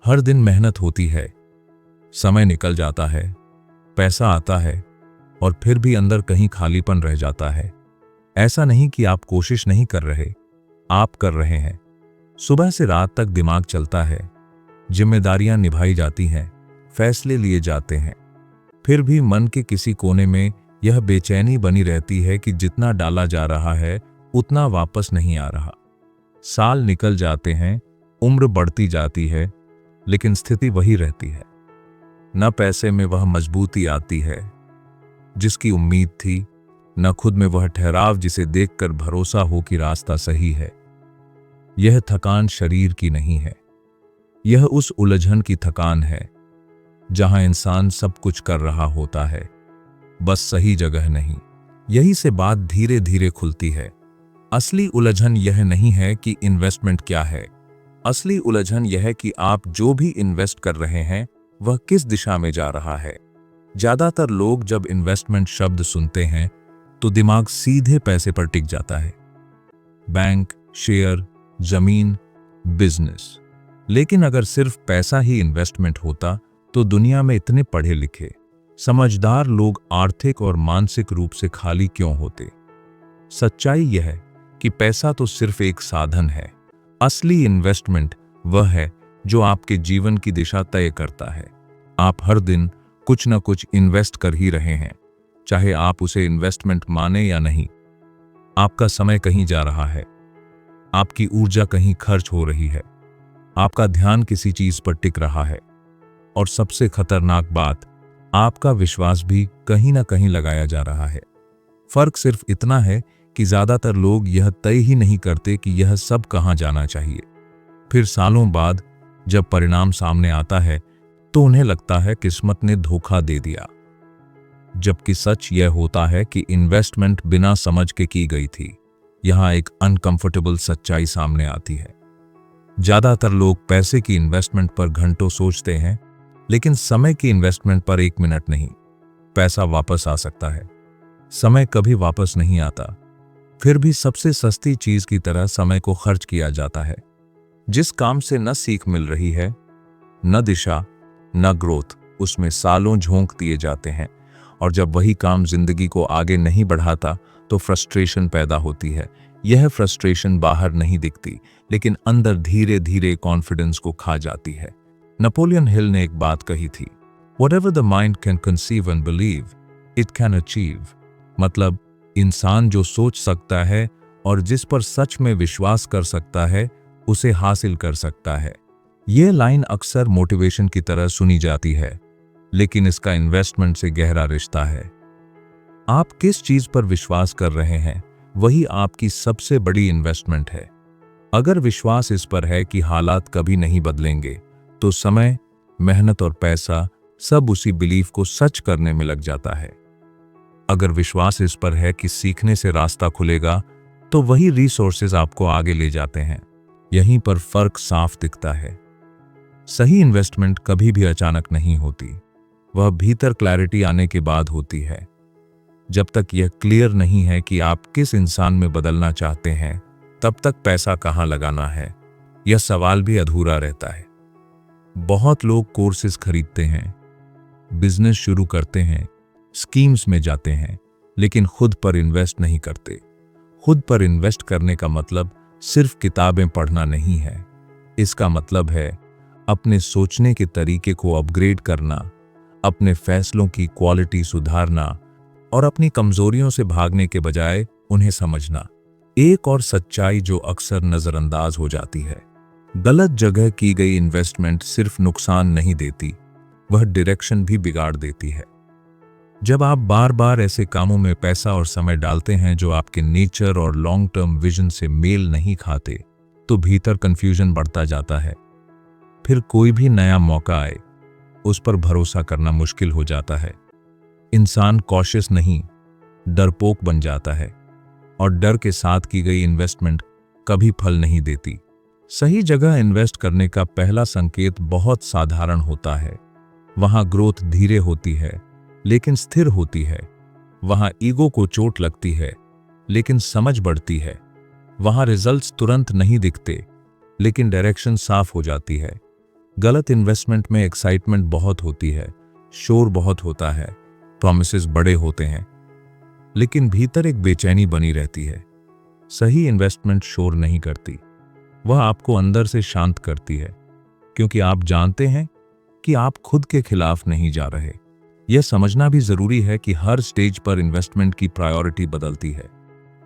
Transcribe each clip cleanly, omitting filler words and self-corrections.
हर दिन मेहनत होती है, समय निकल जाता है, पैसा आता है और फिर भी अंदर कहीं खालीपन रह जाता है। ऐसा नहीं कि आप कोशिश नहीं कर रहे, आप कर रहे हैं। सुबह से रात तक दिमाग चलता है, जिम्मेदारियां निभाई जाती हैं, फैसले लिए जाते हैं, फिर भी मन के किसी कोने में यह बेचैनी बनी रहती है कि जितना डाला जा रहा है उतना वापस नहीं आ रहा। साल निकल जाते हैं, उम्र बढ़ती जाती है, लेकिन स्थिति वही रहती है। न पैसे में वह मजबूती आती है जिसकी उम्मीद थी, न खुद में वह ठहराव जिसे देखकर भरोसा हो कि रास्ता सही है। यह थकान शरीर की नहीं है, यह उस उलझन की थकान है जहां इंसान सब कुछ कर रहा होता है, बस सही जगह नहीं। यही से बात धीरे धीरे खुलती है। असली उलझन यह नहीं है कि इन्वेस्टमेंट क्या है, असली उलझन यह है कि आप जो भी इन्वेस्ट कर रहे हैं वह किस दिशा में जा रहा है। ज्यादातर लोग जब इन्वेस्टमेंट शब्द सुनते हैं तो दिमाग सीधे पैसे पर टिक जाता है, बैंक, शेयर, जमीन, बिजनेस। लेकिन अगर सिर्फ पैसा ही इन्वेस्टमेंट होता तो दुनिया में इतने पढ़े लिखे, समझदार लोग आर्थिक और मानसिक रूप से खाली क्यों होते। सच्चाई यह है कि पैसा तो सिर्फ एक साधन है, असली इन्वेस्टमेंट वह है जो आपके जीवन की दिशा तय करता है। आप हर दिन कुछ न कुछ इन्वेस्ट कर ही रहे हैं, चाहे आप उसे इन्वेस्टमेंट माने या नहीं। आपका समय कहीं जा रहा है, आपकी ऊर्जा कहीं खर्च हो रही है, आपका ध्यान किसी चीज पर टिक रहा है, और सबसे खतरनाक बात, आपका विश्वास भी कहीं ना कहीं लगाया जा रहा है। फर्क सिर्फ इतना है कि ज्यादातर लोग यह तय ही नहीं करते कि यह सब कहां जाना चाहिए। फिर सालों बाद जब परिणाम सामने आता है तो उन्हें लगता है किस्मत ने धोखा दे दिया, जबकि सच यह होता है कि इन्वेस्टमेंट बिना समझ के की गई थी। यहां एक अनकंफर्टेबल सच्चाई सामने आती है। ज्यादातर लोग पैसे की इन्वेस्टमेंट पर घंटों सोचते हैं, लेकिन समय की इन्वेस्टमेंट पर 1 मिनट नहीं। पैसा वापस आ सकता है, समय कभी वापस नहीं आता। फिर भी सबसे सस्ती चीज की तरह समय को खर्च किया जाता है। जिस काम से न सीख मिल रही है, न दिशा, न ग्रोथ, उसमें सालों झोंक दिए जाते हैं। और जब वही काम जिंदगी को आगे नहीं बढ़ाता तो फ्रस्ट्रेशन पैदा होती है। यह फ्रस्ट्रेशन बाहर नहीं दिखती, लेकिन अंदर धीरे धीरे कॉन्फिडेंस को खा जाती है। नेपोलियन हिल ने एक बात कही थी, Whatever the mind can conceive and believe, it can achieve। मतलब इंसान जो सोच सकता है और जिस पर सच में विश्वास कर सकता है उसे हासिल कर सकता है। यह लाइन अक्सर मोटिवेशन की तरह सुनी जाती है, लेकिन इसका इन्वेस्टमेंट से गहरा रिश्ता है। आप किस चीज पर विश्वास कर रहे हैं वही आपकी सबसे बड़ी इन्वेस्टमेंट है। अगर विश्वास इस पर है कि हालात कभी नहीं बदलेंगे, तो समय, मेहनत और पैसा सब उसी बिलीफ को सच करने में लग जाता है। अगर विश्वास इस पर है कि सीखने से रास्ता खुलेगा, तो वही रिसोर्सेज आपको आगे ले जाते हैं। यहीं पर फर्क साफ दिखता है। सही इन्वेस्टमेंट कभी भी अचानक नहीं होती, वह भीतर क्लैरिटी आने के बाद होती है। जब तक यह क्लियर नहीं है कि आप किस इंसान में बदलना चाहते हैं, तब तक पैसा कहां लगाना है, यह सवाल भी अधूरा रहता है। बहुत लोग कोर्सेज खरीदते हैं, बिजनेस शुरू करते हैं, स्कीम्स में जाते हैं, लेकिन खुद पर इन्वेस्ट नहीं करते। खुद पर इन्वेस्ट करने का मतलब सिर्फ किताबें पढ़ना नहीं है। इसका मतलब है अपने सोचने के तरीके को अपग्रेड करना, अपने फैसलों की क्वालिटी सुधारना और अपनी कमजोरियों से भागने के बजाय उन्हें समझना। एक और सच्चाई जो अक्सर नजरअंदाज हो जाती है, गलत जगह की गई इन्वेस्टमेंट सिर्फ नुकसान नहीं देती, वह डायरेक्शन भी बिगाड़ देती है। जब आप बार बार ऐसे कामों में पैसा और समय डालते हैं जो आपके नेचर और लॉन्ग टर्म विजन से मेल नहीं खाते, तो भीतर कंफ्यूजन बढ़ता जाता है। फिर कोई भी नया मौका आए, उस पर भरोसा करना मुश्किल हो जाता है। इंसान कॉशियस नहीं, डरपोक बन जाता है, और डर के साथ की गई इन्वेस्टमेंट कभी फल नहीं देती। सही जगह इन्वेस्ट करने का पहला संकेत बहुत साधारण होता है। वहां ग्रोथ धीरे होती है लेकिन स्थिर होती है। वहां ईगो को चोट लगती है लेकिन समझ बढ़ती है। वहां रिजल्ट्स तुरंत नहीं दिखते लेकिन डायरेक्शन साफ हो जाती है। गलत इन्वेस्टमेंट में एक्साइटमेंट बहुत होती है, शोर बहुत होता है, प्रॉमिसेस बड़े होते हैं, लेकिन भीतर एक बेचैनी बनी रहती है। सही इन्वेस्टमेंट शोर नहीं करती, वह आपको अंदर से शांत करती है, क्योंकि आप जानते हैं कि आप खुद के खिलाफ नहीं जा रहे। यह समझना भी जरूरी है कि हर स्टेज पर इन्वेस्टमेंट की प्रायोरिटी बदलती है।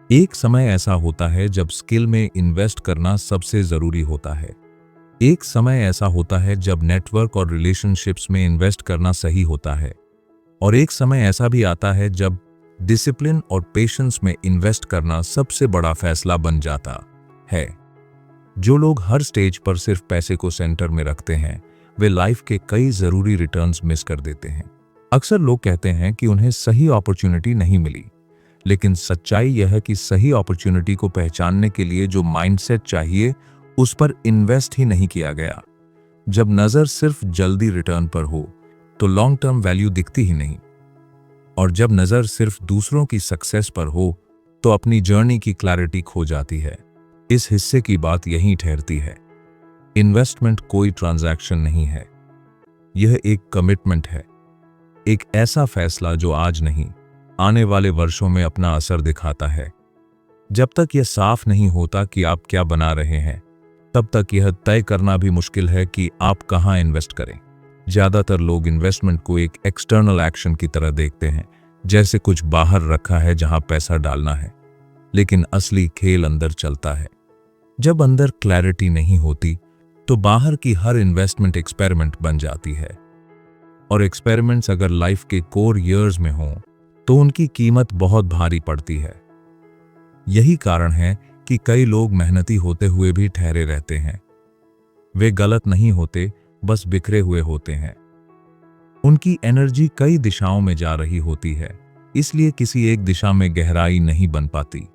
एक समय ऐसा होता है जब स्किल में इन्वेस्ट करना सबसे जरूरी होता है। एक समय ऐसा होता है जब नेटवर्क और रिलेशनशिप्स में इन्वेस्ट करना सही होता है, और एक समय ऐसा भी आता है जब डिसिप्लिन और पेशेंस में इन्वेस्ट करना सबसे बड़ा फैसला बन जाता है। जो लोग हर स्टेज पर सिर्फ पैसे को सेंटर में रखते हैं, वे लाइफ के कई जरूरी रिटर्न्स मिस कर देते हैं। अक्सर लोग कहते हैं कि उन्हें सही अपॉर्चुनिटी नहीं मिली, लेकिन सच्चाई यह है कि सही अपॉर्चुनिटी को पहचानने के लिए जो माइंडसेट चाहिए, उस पर इन्वेस्ट ही नहीं किया गया। जब नजर सिर्फ जल्दी रिटर्न पर हो, तो लॉन्ग टर्म वैल्यू दिखती ही नहीं, और जब नजर सिर्फ दूसरों की सक्सेस पर हो, तो अपनी जर्नी की क्लैरिटी खो जाती है। इस हिस्से की बात यहीं ठहरती है। इन्वेस्टमेंट कोई ट्रांजैक्शन नहीं है, यह एक कमिटमेंट है, एक ऐसा फैसला जो आज नहीं, आने वाले वर्षों में अपना असर दिखाता है। जब तक यह साफ नहीं होता कि आप क्या बना रहे हैं, तब तक यह तय करना भी मुश्किल है कि आप कहां इन्वेस्ट करें। ज्यादातर लोग इन्वेस्टमेंट को एक एक्सटर्नल एक्शन की तरह देखते हैं, जैसे कुछ बाहर रखा है जहां पैसा डालना है, लेकिन असली खेल अंदर चलता है। जब अंदर क्लैरिटी नहीं होती, तो बाहर की हर इन्वेस्टमेंट एक्सपेरिमेंट बन जाती है, और एक्सपेरिमेंट्स अगर लाइफ के कोर ईयर्स में हों, तो उनकी कीमत बहुत भारी पड़ती है। यही कारण है कि कई लोग मेहनती होते हुए भी ठहरे रहते हैं। वे गलत नहीं होते, बस बिखरे हुए होते हैं। उनकी एनर्जी कई दिशाओं में जा रही होती है, इसलिए किसी एक दिशा में गहराई नहीं बन पाती।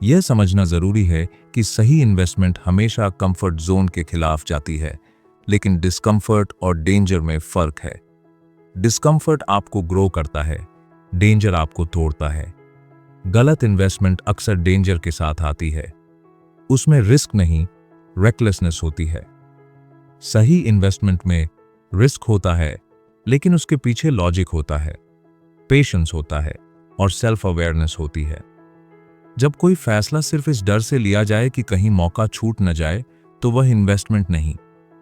यह समझना जरूरी है कि सही इन्वेस्टमेंट हमेशा कंफर्ट जोन के खिलाफ जाती है, लेकिन डिस्कंफर्ट और डेंजर में फर्क है। डिस्कंफर्ट आपको ग्रो करता है, डेंजर आपको तोड़ता है। गलत इन्वेस्टमेंट अक्सर डेंजर के साथ आती है, उसमें रिस्क नहीं, रेकलेसनेस होती है। सही इन्वेस्टमेंट में रिस्क होता है, लेकिन उसके पीछे लॉजिक होता है, पेशेंस होता है, और सेल्फ अवेयरनेस होती है। जब कोई फैसला सिर्फ इस डर से लिया जाए कि कहीं मौका छूट न जाए, तो वह इन्वेस्टमेंट नहीं,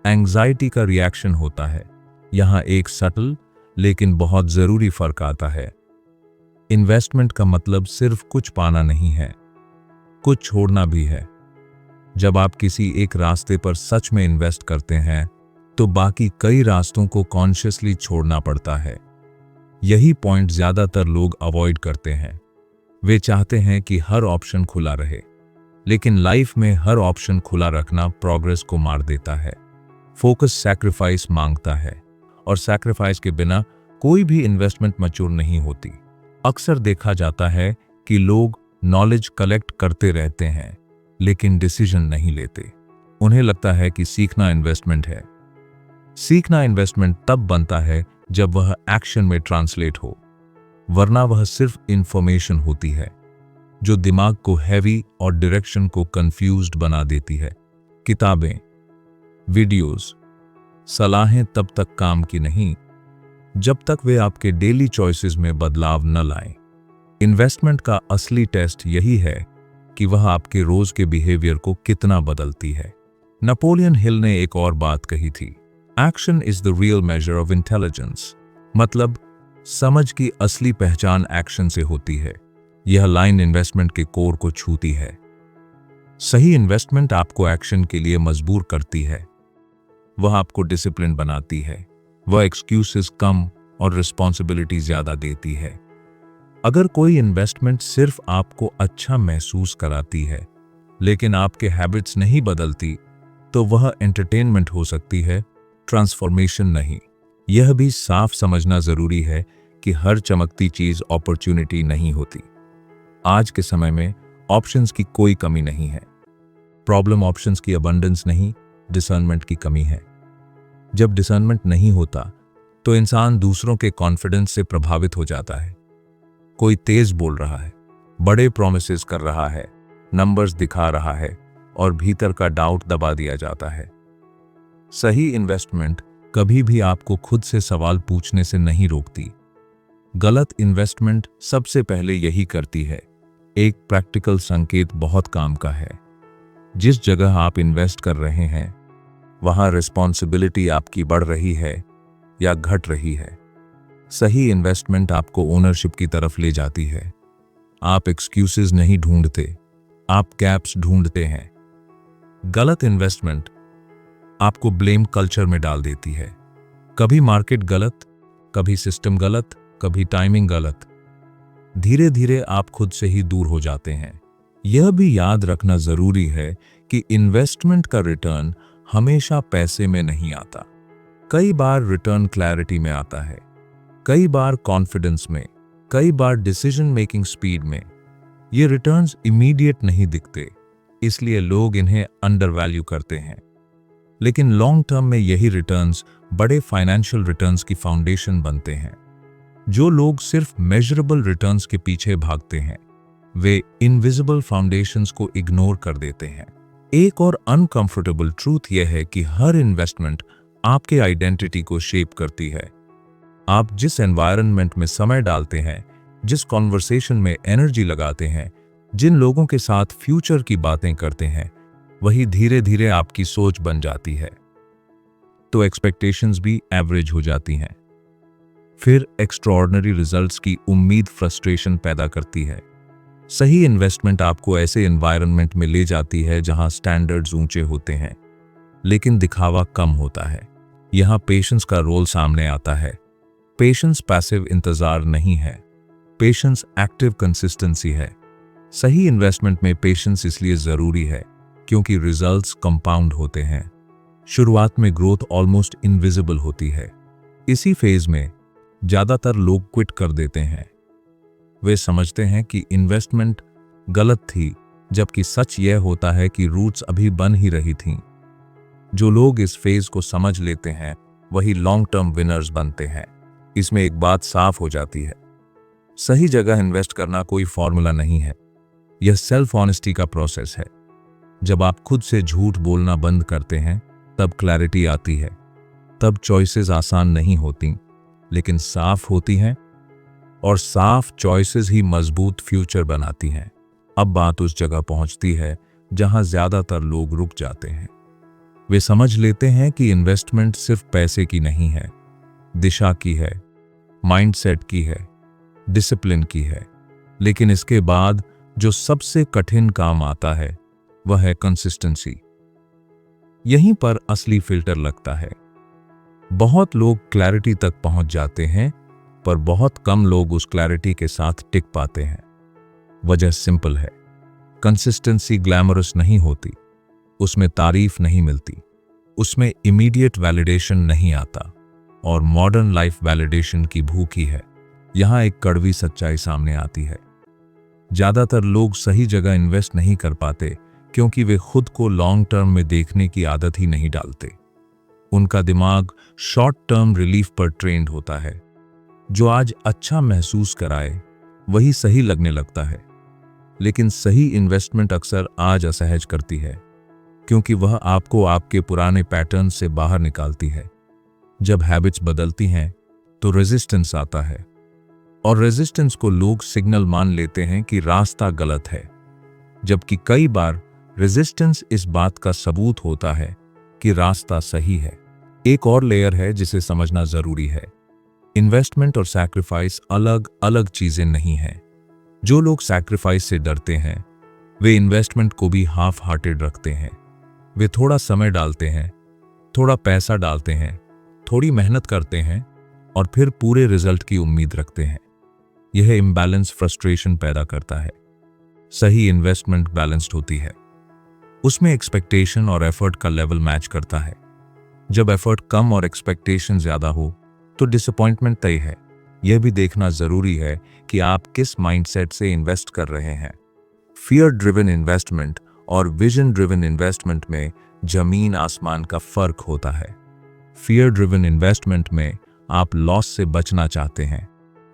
एंग्जाइटी का रिएक्शन होता है। यहां एक सटल लेकिन बहुत जरूरी फर्क आता है। इन्वेस्टमेंट का मतलब सिर्फ कुछ पाना नहीं है, कुछ छोड़ना भी है। जब आप किसी एक रास्ते पर सच में इन्वेस्ट करते हैं, तो बाकी कई रास्तों को कॉन्शियसली छोड़ना पड़ता है। यही पॉइंट ज्यादातर लोग अवॉइड करते हैं। वे चाहते हैं कि हर ऑप्शन खुला रहे, लेकिन लाइफ में हर ऑप्शन खुला रखना प्रोग्रेस को मार देता है। फोकस सैक्रिफाइस मांगता है, और सैक्रिफाइस के बिना कोई भी इन्वेस्टमेंट मैच्योर नहीं होती। अक्सर देखा जाता है कि लोग नॉलेज कलेक्ट करते रहते हैं, लेकिन डिसीजन नहीं लेते। उन्हें लगता है कि सीखना इन्वेस्टमेंट है। सीखना इन्वेस्टमेंट तब बनता है जब वह एक्शन में ट्रांसलेट हो, वरना वह सिर्फ इंफॉर्मेशन होती है, जो दिमाग को हैवी और डायरेक्शन को कंफ्यूज्ड बना देती है। किताबें, वीडियोस, सलाहें तब तक काम की नहीं, जब तक वे आपके डेली चॉइसेस में बदलाव न लाएं। इन्वेस्टमेंट का असली टेस्ट यही है कि वह आपके रोज के बिहेवियर को कितना बदलती है। नेपोलियन हिल ने एक और बात कही थी, action is the real measure of intelligence. मतलब समझ की असली पहचान एक्शन से होती है। यह लाइन इन्वेस्टमेंट के कोर को छूती है। सही इन्वेस्टमेंट आपको एक्शन के लिए मजबूर करती है। वह आपको डिसिप्लिन बनाती है। वह एक्सक्यूजेस कम और रिस्पॉन्सिबिलिटी ज्यादा देती है। अगर कोई इन्वेस्टमेंट सिर्फ आपको अच्छा महसूस कराती है, लेकिन आपके हैबिट्स नहीं बदलती, तो वह एंटरटेनमेंट हो सकती है, ट्रांसफॉर्मेशन नहीं। यह भी साफ समझना जरूरी है कि हर चमकती चीज अपॉर्चुनिटी नहीं होती। आज के समय में ऑप्शंस की कोई कमी नहीं है। प्रॉब्लम ऑप्शंस की अबंडेंस नहीं, डिसर्नमेंट की कमी है। जब डिसर्नमेंट नहीं होता, तो इंसान दूसरों के कॉन्फिडेंस से प्रभावित हो जाता है। कोई तेज बोल रहा है, बड़े प्रॉमिसेस कर रहा है, नंबर्स दिखा रहा है, और भीतर का डाउट दबा दिया जाता है। सही इन्वेस्टमेंट कभी भी आपको खुद से सवाल पूछने से नहीं रोकती। गलत इन्वेस्टमेंट सबसे पहले यही करती है। एक प्रैक्टिकल संकेत बहुत काम का है। जिस जगह आप इन्वेस्ट कर रहे हैं वहां रिस्पॉन्सिबिलिटी आपकी बढ़ रही है या घट रही है। सही इन्वेस्टमेंट आपको ओनरशिप की तरफ ले जाती है। आप एक्सक्यूजेस नहीं ढूंढते, आप गैप्स ढूंढते हैं। गलत इन्वेस्टमेंट आपको ब्लेम कल्चर में डाल देती है। कभी मार्केट गलत, कभी सिस्टम गलत, कभी टाइमिंग गलत। धीरे धीरे आप खुद से ही दूर हो जाते हैं। यह भी याद रखना जरूरी है कि इन्वेस्टमेंट का रिटर्न हमेशा पैसे में नहीं आता। कई बार रिटर्न क्लैरिटी में आता है, कई बार कॉन्फिडेंस में, कई बार डिसीजन मेकिंग स्पीड में। ये रिटर्न्स इमीडिएट नहीं दिखते, इसलिए लोग इन्हें अंडर वैल्यू करते हैं। लेकिन लॉन्ग टर्म में यही रिटर्न्स बड़े फाइनेंशियल रिटर्न्स की फाउंडेशन बनते हैं। जो लोग सिर्फ मेजरेबल रिटर्न्स के पीछे भागते हैं वे इनविजिबल फाउंडेशंस को इग्नोर कर देते हैं। एक और अनकंफर्टेबल ट्रूथ यह है कि हर इन्वेस्टमेंट आपके आइडेंटिटी को शेप करती है। आप जिस एनवायरनमेंट में समय डालते हैं, जिस कॉन्वर्सेशन में एनर्जी लगाते हैं, जिन लोगों के साथ फ्यूचर की बातें करते हैं, वही धीरे धीरे आपकी सोच बन जाती है। तो एक्सपेक्टेशंस भी एवरेज हो जाती हैं। फिर एक्स्ट्राऑर्डिनरी रिजल्ट्स की उम्मीद फ्रस्ट्रेशन पैदा करती है। सही इन्वेस्टमेंट आपको ऐसे एनवायरनमेंट में ले जाती है जहां स्टैंडर्ड्स ऊंचे होते हैं लेकिन दिखावा कम होता है। यहां पेशेंस का रोल सामने आता है। पेशेंस पैसिव इंतजार नहीं है, पेशेंस एक्टिव कंसिस्टेंसी है। सही इन्वेस्टमेंट में पेशेंस इसलिए जरूरी है क्योंकि रिजल्ट्स कंपाउंड होते हैं। शुरुआत में ग्रोथ ऑलमोस्ट इनविजिबल होती है। इसी फेज में ज्यादातर लोग क्विट कर देते हैं। वे समझते हैं कि इन्वेस्टमेंट गलत थी, जबकि सच यह होता है कि रूट्स अभी बन ही रही थीं। जो लोग इस फेज को समझ लेते हैं वही लॉन्ग टर्म विनर्स बनते हैं। इसमें एक बात साफ हो जाती है, सही जगह इन्वेस्ट करना कोई फॉर्मूला नहीं है, यह सेल्फ ऑनेस्टी का प्रोसेस है। जब आप खुद से झूठ बोलना बंद करते हैं तब क्लैरिटी आती है। तब चॉइसेस आसान नहीं होती लेकिन साफ होती हैं, और साफ चॉइसेस ही मजबूत फ्यूचर बनाती हैं। अब बात उस जगह पहुंचती है जहां ज्यादातर लोग रुक जाते हैं। वे समझ लेते हैं कि इन्वेस्टमेंट सिर्फ पैसे की नहीं है, दिशा की है, माइंडसेट की है, डिसिप्लिन की है। लेकिन इसके बाद जो सबसे कठिन काम आता है वह है कंसिस्टेंसी। यहीं पर असली फिल्टर लगता है। बहुत लोग क्लैरिटी तक पहुंच जाते हैं पर बहुत कम लोग उस क्लैरिटी के साथ टिक पाते हैं। वजह सिंपल है, कंसिस्टेंसी ग्लैमरस नहीं होती, उसमें तारीफ नहीं मिलती, उसमें इमीडिएट वैलिडेशन नहीं आता, और मॉडर्न लाइफ वैलिडेशन की भूख ही है। यहां एक कड़वी सच्चाई सामने आती है। ज्यादातर लोग सही जगह इन्वेस्ट नहीं कर पाते क्योंकि वे खुद को लॉन्ग टर्म में देखने की आदत ही नहीं डालते। उनका दिमाग शॉर्ट टर्म रिलीफ पर ट्रेंड होता है। जो आज अच्छा महसूस कराए वही सही लगने लगता है। लेकिन सही इन्वेस्टमेंट अक्सर आज असहज करती है क्योंकि वह आपको आपके पुराने पैटर्न से बाहर निकालती है। जब हैबिट्स बदलती हैं तो रेजिस्टेंस आता है, और रेजिस्टेंस को लोग सिग्नल मान लेते हैं कि रास्ता गलत है, जबकि कई बार रेजिस्टेंस इस बात का सबूत होता है कि रास्ता सही है। एक और लेयर है जिसे समझना जरूरी है। इन्वेस्टमेंट और सैक्रिफाइस अलग अलग चीजें नहीं हैं। जो लोग सैक्रिफाइस से डरते हैं वे इन्वेस्टमेंट को भी हाफ हार्टेड रखते हैं। वे थोड़ा समय डालते हैं, थोड़ा पैसा डालते हैं, थोड़ी मेहनत करते हैं और फिर पूरे रिजल्ट की उम्मीद रखते हैं। यह इम्बैलेंस फ्रस्ट्रेशन पैदा करता है। सही इन्वेस्टमेंट बैलेंस्ड होती है, उसमें एक्सपेक्टेशन और एफर्ट का लेवल मैच करता है। जब एफर्ट कम और एक्सपेक्टेशन ज्यादा हो तो डिसअपॉइंटमेंट तय है। यह भी देखना जरूरी है कि आप किस माइंडसेट से इन्वेस्ट कर रहे हैं। फियर ड्रिवन इन्वेस्टमेंट और विजन ड्रिवन इन्वेस्टमेंट में जमीन आसमान का फर्क होता है। फियर ड्रिवन इन्वेस्टमेंट में आप लॉस से बचना चाहते हैं।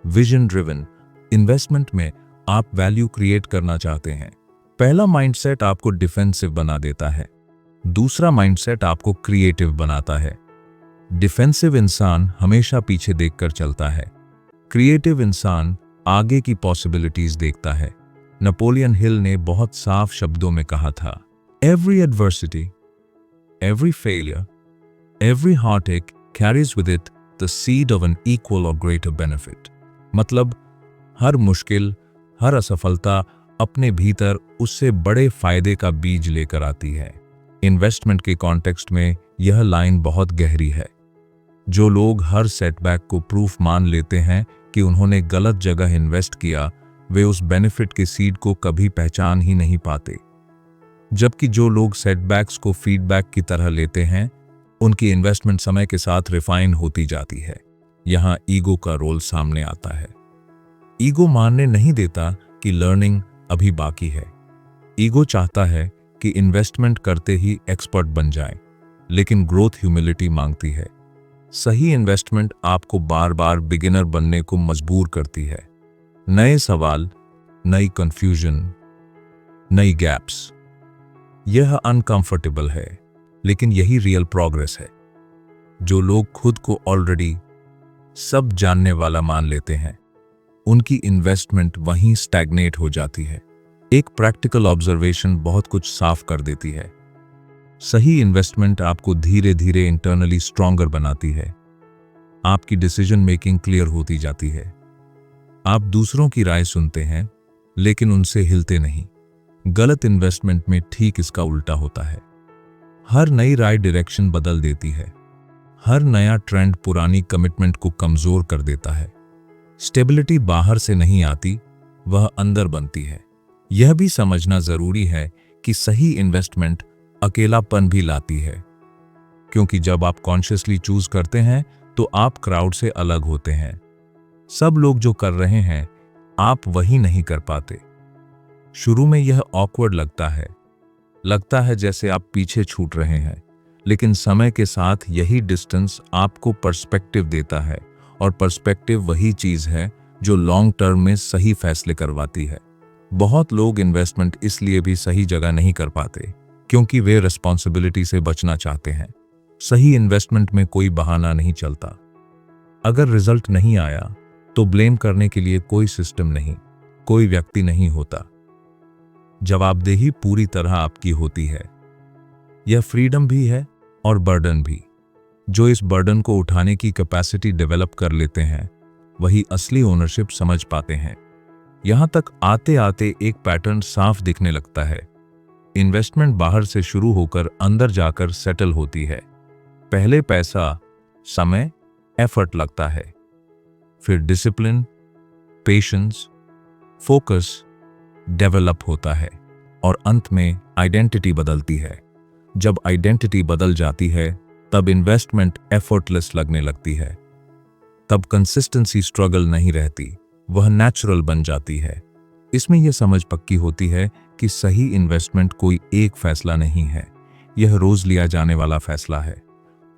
विजन ड्रिवन इन्वेस्टमेंट में आप वैल्यू क्रिएट करना चाहते हैं। पहला माइंडसेट आपको डिफेंसिव बना देता है, दूसरा माइंडसेट आपको क्रिएटिव बनाता है। डिफेंसिव इंसान हमेशा पीछे देखकर चलता है, क्रिएटिव इंसान आगे की पॉसिबिलिटीज देखता है। नेपोलियन हिल ने बहुत साफ शब्दों में कहा था, every adversity, every failure, every heartache carries with it the seed of an equal और ग्रेटर बेनिफिट। मतलब हर मुश्किल, हर असफलता अपने भीतर उससे बड़े फायदे का बीज लेकर आती है। इन्वेस्टमेंट के कॉन्टेक्स्ट में यह लाइन बहुत गहरी है। जो लोग हर सेटबैक को प्रूफ मान लेते हैं कि उन्होंने गलत जगह इन्वेस्ट किया, वे उस बेनिफिट के सीड को कभी पहचान ही नहीं पाते। जबकि जो लोग सेटबैक्स को फीडबैक की तरह लेते हैं, उनकी इन्वेस्टमेंट समय के साथ रिफाइन होती जाती है। यहां ईगो का रोल सामने आता है। ईगो मानने नहीं देता कि लर्निंग अभी बाकी है। ईगो चाहता है कि इन्वेस्टमेंट करते ही एक्सपर्ट बन जाए, लेकिन ग्रोथ ह्यूमिलिटी मांगती है। सही इन्वेस्टमेंट आपको बार बार बिगिनर बनने को मजबूर करती है। नए सवाल, नई कंफ्यूजन, नई गैप्स। यह अनकंफर्टेबल है, लेकिन यही रियल प्रोग्रेस है। जो लोग खुद को ऑलरेडी सब जानने वाला मान लेते हैं, उनकी इन्वेस्टमेंट वहीं स्टैग्नेट हो जाती है। एक प्रैक्टिकल ऑब्जर्वेशन बहुत कुछ साफ कर देती है। सही इन्वेस्टमेंट आपको धीरे धीरे इंटरनली स्ट्रॉन्गर बनाती है। आपकी डिसीजन मेकिंग क्लियर होती जाती है। आप दूसरों की राय सुनते हैं, लेकिन उनसे हिलते नहीं। गलत इन्वेस्टमेंट में ठीक इसका उल्टा होता है। हर नई राय डायरेक्शन बदल देती है। हर नया ट्रेंड पुरानी कमिटमेंट को कमजोर कर देता है। स्टेबिलिटी बाहर से नहीं आती, वह अंदर बनती है। यह भी समझना जरूरी है कि सही इन्वेस्टमेंट अकेलापन भी लाती है, क्योंकि जब आप कॉन्शियसली चूज करते हैं तो आप क्राउड से अलग होते हैं। सब लोग जो कर रहे हैं, आप वही नहीं कर पाते। शुरू में यह ऑकवर्ड लगता है जैसे आप पीछे छूट रहे हैं, लेकिन समय के साथ यही डिस्टेंस आपको पर्सपेक्टिव देता है, और पर्सपेक्टिव वही चीज है जो लॉन्ग टर्म में सही फैसले करवाती है। बहुत लोग इन्वेस्टमेंट इसलिए भी सही जगह नहीं कर पाते क्योंकि वे रिस्पॉन्सिबिलिटी से बचना चाहते हैं। सही इन्वेस्टमेंट में कोई बहाना नहीं चलता। अगर रिजल्ट नहीं आया तो ब्लेम करने के लिए कोई सिस्टम नहीं, कोई व्यक्ति नहीं होता। जवाबदेही पूरी तरह आपकी होती है। यह फ्रीडम भी है और बर्डन भी। जो इस बर्डन को उठाने की कैपेसिटी डेवलप कर लेते हैं, वही असली ओनरशिप समझ पाते हैं। यहां तक आते आते एक पैटर्न साफ दिखने लगता है। इन्वेस्टमेंट बाहर से शुरू होकर अंदर जाकर सेटल होती है। पहले पैसा, समय, एफर्ट लगता है, फिर डिसिप्लिन, पेशेंस, फोकस डेवलप होता है, और अंत में आइडेंटिटी बदलती है। जब आइडेंटिटी बदल जाती है, तब इन्वेस्टमेंट एफर्टलेस लगने लगती है। तब कंसिस्टेंसी स्ट्रगल नहीं रहती, वह नेचुरल बन जाती है। इसमें यह समझ पक्की होती है कि सही इन्वेस्टमेंट कोई एक फैसला नहीं है, यह रोज लिया जाने वाला फैसला है।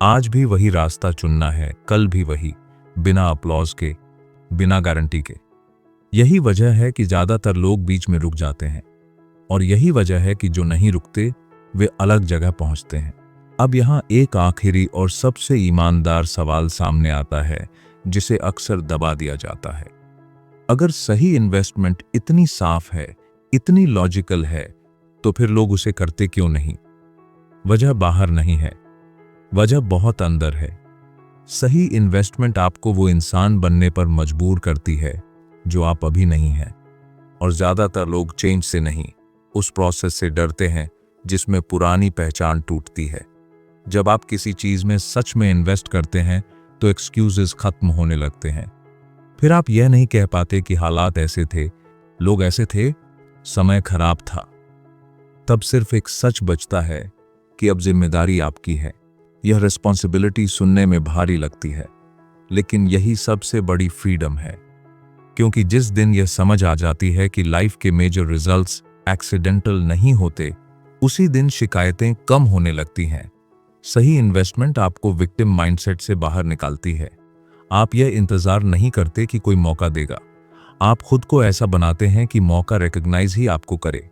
आज भी वही रास्ता चुनना है, कल भी वही, बिना अपलॉज के, बिना गारंटी के। यही वजह है कि ज्यादातर लोग बीच में रुक जाते हैं, और यही वजह है कि जो नहीं रुकते वे अलग जगह पहुंचते हैं। अब यहां एक आखिरी और सबसे ईमानदार सवाल सामने आता है, जिसे अक्सर दबा दिया जाता है। अगर सही इन्वेस्टमेंट इतनी साफ है, इतनी लॉजिकल है, तो फिर लोग उसे करते क्यों नहीं? वजह बाहर नहीं है, वजह बहुत अंदर है। सही इन्वेस्टमेंट आपको वो इंसान बनने पर मजबूर करती है जो आप अभी नहीं हैं। और ज्यादातर लोग चेंज से नहीं, उस प्रोसेस से डरते हैं जिसमें पुरानी पहचान टूटती है। जब आप किसी चीज में सच में इन्वेस्ट करते हैं तो एक्सक्यूजेस खत्म होने लगते हैं। फिर आप यह नहीं कह पाते कि हालात ऐसे थे, लोग ऐसे थे, समय खराब था। तब सिर्फ एक सच बचता है कि अब जिम्मेदारी आपकी है। यह रिस्पॉन्सिबिलिटी सुनने में भारी लगती है, लेकिन यही सबसे बड़ी फ्रीडम है, क्योंकि जिस दिन यह समझ आ जाती है कि लाइफ के मेजर रिजल्ट्स एक्सीडेंटल नहीं होते, उसी दिन शिकायतें कम होने लगती हैं। सही इन्वेस्टमेंट आपको विक्टिम माइंडसेट से बाहर निकालती है। आप यह इंतजार नहीं करते कि कोई मौका देगा, आप खुद को ऐसा बनाते हैं कि मौका रिकॉग्नाइज ही आपको करे।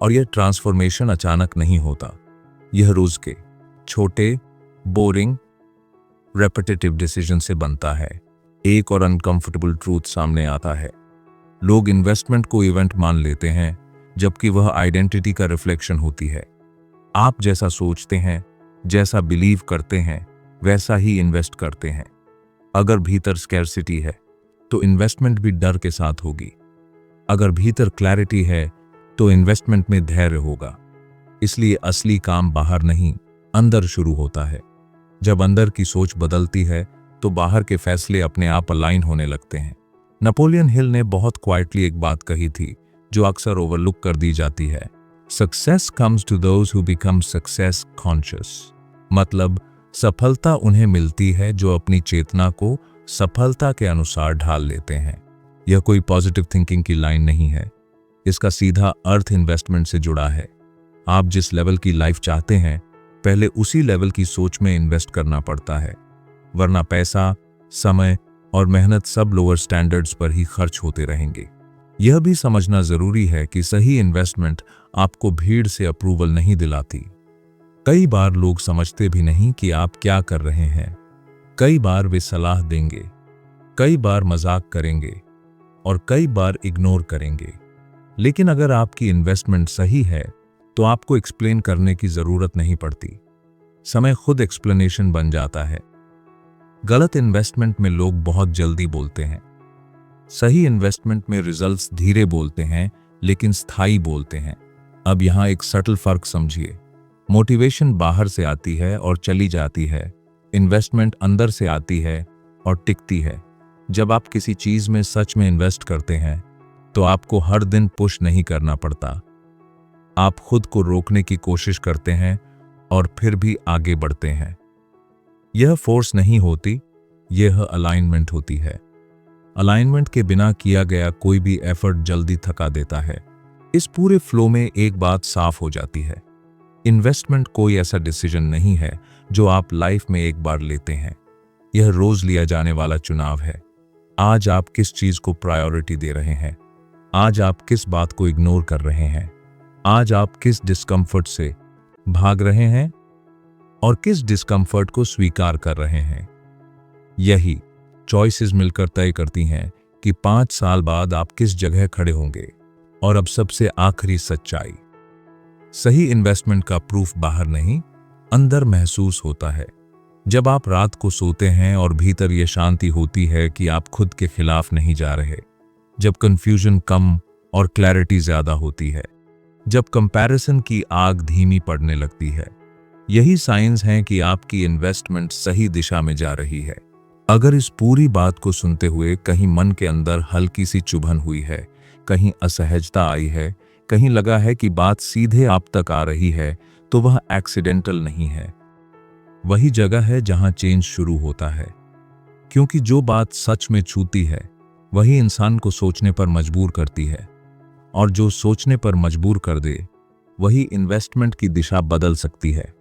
और यह ट्रांसफॉर्मेशन अचानक नहीं होता, यह रोज के छोटे, बोरिंग, रेपिटेटिव डिसीजन से बनता है। एक और अनकंफर्टेबल ट्रूथ सामने आता है। लोग इन्वेस्टमेंट को इवेंट मान लेते हैं, जबकि वह आइडेंटिटी का रिफ्लेक्शन होती है। आप जैसा सोचते हैं, जैसा बिलीव करते हैं, वैसा ही इन्वेस्ट करते हैं। अगर भीतर स्कैर्सिटी है तो इन्वेस्टमेंट भी डर के साथ होगी। अगर भीतर क्लैरिटी है तो इन्वेस्टमेंट में धैर्य होगा। इसलिए असली काम बाहर नहीं, अंदर शुरू होता है। जब अंदर की सोच बदलती है तो बाहर के फैसले अपने आप अलाइन होने लगते हैं। नेपोलियन हिल ने बहुत क्वाइटली एक बात कही थी जो अक्सर ओवरलुक कर दी जाती है। Success comes to those who become success conscious. मतलब सफलता उन्हें मिलती है जो अपनी चेतना को सफलता के अनुसार ढाल लेते हैं। यह कोई पॉजिटिव थिंकिंग की लाइन नहीं है। इसका सीधा अर्थ इन्वेस्टमेंट से जुड़ा है। आप जिस लेवल की लाइफ चाहते हैं, पहले उसी लेवल की सोच में इन्वेस्ट करना पड़ता है, वरना पैसा, समय और मेहनत सब लोअर स्टैंडर्ड्स पर ही खर्च होते रहेंगे। यह भी समझना जरूरी है कि सही इन्वेस्टमेंट आपको भीड़ से अप्रूवल नहीं दिलाती। कई बार लोग समझते भी नहीं कि आप क्या कर रहे हैं। कई बार वे सलाह देंगे, कई बार मजाक करेंगे और कई बार इग्नोर करेंगे। लेकिन अगर आपकी इन्वेस्टमेंट सही है तो आपको एक्सप्लेन करने की जरूरत नहीं पड़ती। समय खुद एक्सप्लेनेशन बन जाता है। गलत इन्वेस्टमेंट में लोग बहुत जल्दी बोलते हैं। सही इन्वेस्टमेंट में रिजल्ट्स धीरे बोलते हैं लेकिन स्थायी बोलते हैं। अब यहां एक सटल फर्क समझिए। मोटिवेशन बाहर से आती है और चली जाती है। इन्वेस्टमेंट अंदर से आती है और टिकती है। जब आप किसी चीज में सच में इन्वेस्ट करते हैं तो आपको हर दिन पुश नहीं करना पड़ता। आप खुद को रोकने की कोशिश करते हैं और फिर भी आगे बढ़ते हैं। यह फोर्स नहीं होती, यह अलाइनमेंट होती है। अलाइनमेंट के बिना किया गया कोई भी एफर्ट जल्दी थका देता है। इस पूरे फ्लो में एक बात साफ हो जाती है। इन्वेस्टमेंट कोई ऐसा डिसीजन नहीं है जो आप लाइफ में एक बार लेते हैं। यह रोज लिया जाने वाला चुनाव है। आज आप किस चीज को प्रायोरिटी दे रहे हैं? आज आप किस बात को इग्नोर कर रहे हैं? आज आप किस डिस्कम्फर्ट से भाग रहे हैं और किस डिस्कम्फर्ट को स्वीकार कर रहे हैं? यही चॉइसेस मिलकर तय करती हैं कि 5 साल बाद आप किस जगह खड़े होंगे। और अब सबसे आखिरी सच्चाई, सही इन्वेस्टमेंट का प्रूफ बाहर नहीं, अंदर महसूस होता है। जब आप रात को सोते हैं और भीतर यह शांति होती है कि आप खुद के खिलाफ नहीं जा रहे, जब कंफ्यूजन कम और क्लैरिटी ज्यादा होती है, जब कंपैरिजन की आग धीमी पड़ने लगती है, यही साइंस हैं कि आपकी इन्वेस्टमेंट सही दिशा में जा रही है। अगर इस पूरी बात को सुनते हुए कहीं मन के अंदर हल्की सी चुभन हुई है, कहीं असहजता आई है, कहीं लगा है कि बात सीधे आप तक आ रही है, तो वह एक्सीडेंटल नहीं है। वही जगह है जहां चेंज शुरू होता है। क्योंकि जो बात सच में छूती है वही इंसान को सोचने पर मजबूर करती है, और जो सोचने पर मजबूर कर दे वही इन्वेस्टमेंट की दिशा बदल सकती है।